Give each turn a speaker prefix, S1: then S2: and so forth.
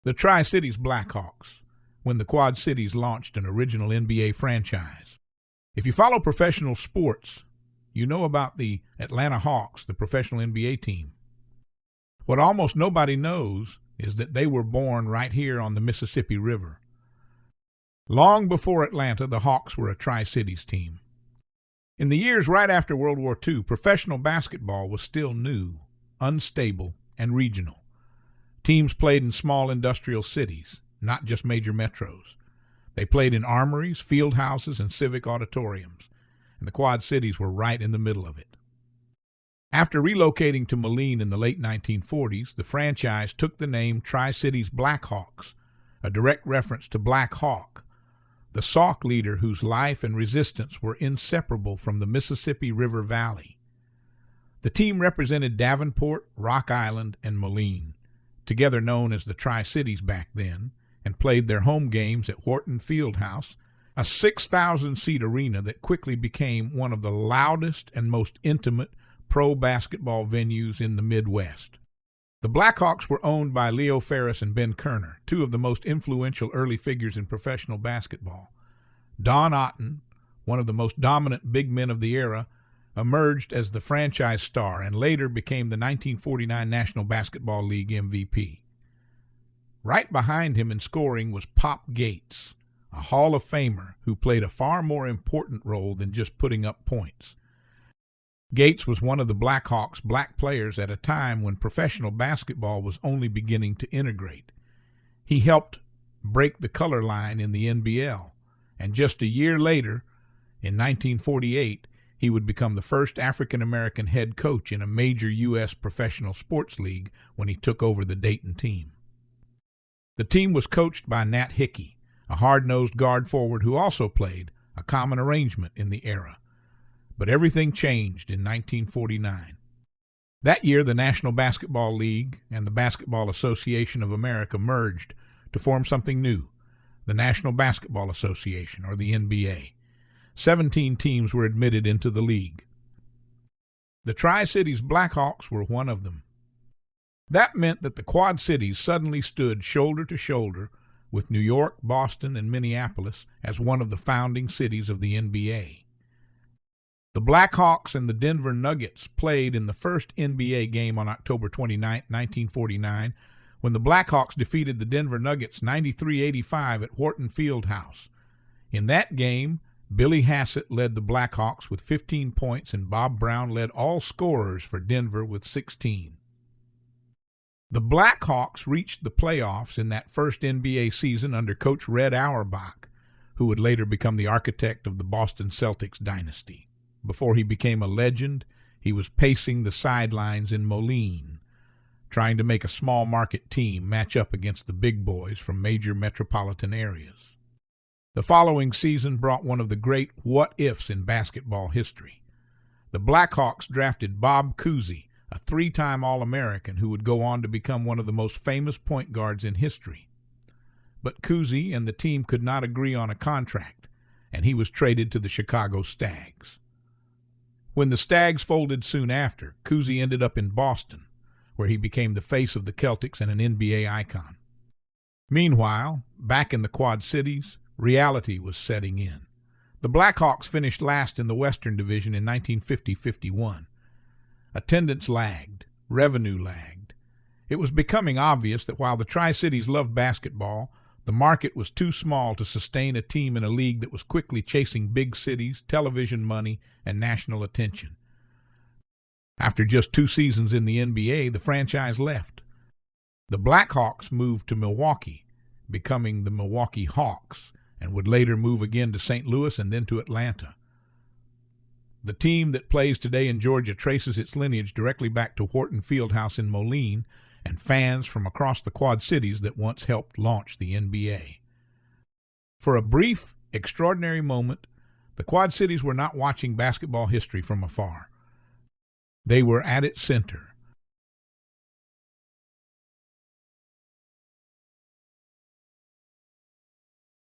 S1: The Tri-Cities Blackhawks, when the Quad Cities launched an original NBA franchise. If you follow professional sports, you know about the Atlanta Hawks, the professional NBA team. What almost nobody knows is that they were born right here on the Mississippi River. Long before Atlanta, the Hawks were a Tri-Cities team. In the years right after World War II, professional basketball was still new, unstable, and regional. Teams played in small industrial cities, not just major metros. They played in armories, field houses, and civic auditoriums, and the Quad Cities were right in the middle of it. After relocating to Moline in the late 1940s, the franchise took the name Tri-Cities Blackhawks, a direct reference to Black Hawk, the Sauk leader whose life and resistance were inseparable from the Mississippi River Valley. The team represented Davenport, Rock Island, and Moline, together known as the Tri-Cities back then, and played their home games at Wharton Field House, a 6,000-seat arena that quickly became one of the loudest and most intimate pro basketball venues in the Midwest. The Blackhawks were owned by Leo Ferris and Ben Kerner, two of the most influential early figures in professional basketball. Don Otten, one of the most dominant big men of the era, emerged as the franchise star and later became the 1949 National Basketball League MVP. Right behind him in scoring was Pop Gates, a Hall of Famer who played a far more important role than just putting up points. Gates was one of the Blackhawks' black players at a time when professional basketball was only beginning to integrate. He helped break the color line in the NBL, and just a year later, in 1948, he would become the first African-American head coach in a major U.S. professional sports league when he took over the Dayton team. The team was coached by Nat Hickey, a hard-nosed guard forward who also played, a common arrangement in the era. But everything changed in 1949. That year, the National Basketball League and the Basketball Association of America merged to form something new, the National Basketball Association, or the NBA. 17 teams were admitted into the league. The Tri-Cities Blackhawks were one of them. That meant that the Quad Cities suddenly stood shoulder to shoulder with New York, Boston, and Minneapolis as one of the founding cities of the NBA. The Blackhawks and the Denver Nuggets played in the first NBA game on October 29, 1949, when the Blackhawks defeated the Denver Nuggets 93-85 at Wharton Field House. In that game, Billy Hassett led the Blackhawks with 15 points, and Bob Brown led all scorers for Denver with 16. The Blackhawks reached the playoffs in that first NBA season under coach Red Auerbach, who would later become the architect of the Boston Celtics dynasty. Before he became a legend, he was pacing the sidelines in Moline, trying to make a small market team match up against the big boys from major metropolitan areas. The following season brought one of the great what-ifs in basketball history. The Blackhawks drafted Bob Cousy, a three-time All-American who would go on to become one of the most famous point guards in history. But Cousy and the team could not agree on a contract, and he was traded to the Chicago Stags. When the Stags folded soon after, Cousy ended up in Boston, where he became the face of the Celtics and an NBA icon. Meanwhile, back in the Quad Cities, reality was setting in. The Blackhawks finished last in the Western Division in 1950-51. Attendance lagged, revenue lagged. It was becoming obvious that while the Tri-Cities loved basketball, the market was too small to sustain a team in a league that was quickly chasing big cities, television money, and national attention. After just 2 seasons in the NBA, the franchise left. The Blackhawks moved to Milwaukee, becoming the Milwaukee Hawks, and would later move again to St. Louis and then to Atlanta. The team that plays today in Georgia traces its lineage directly back to Wharton Field House in Moline and fans from across the Quad Cities that once helped launch the NBA. For a brief, extraordinary moment, the Quad Cities were not watching basketball history from afar. They were at its center,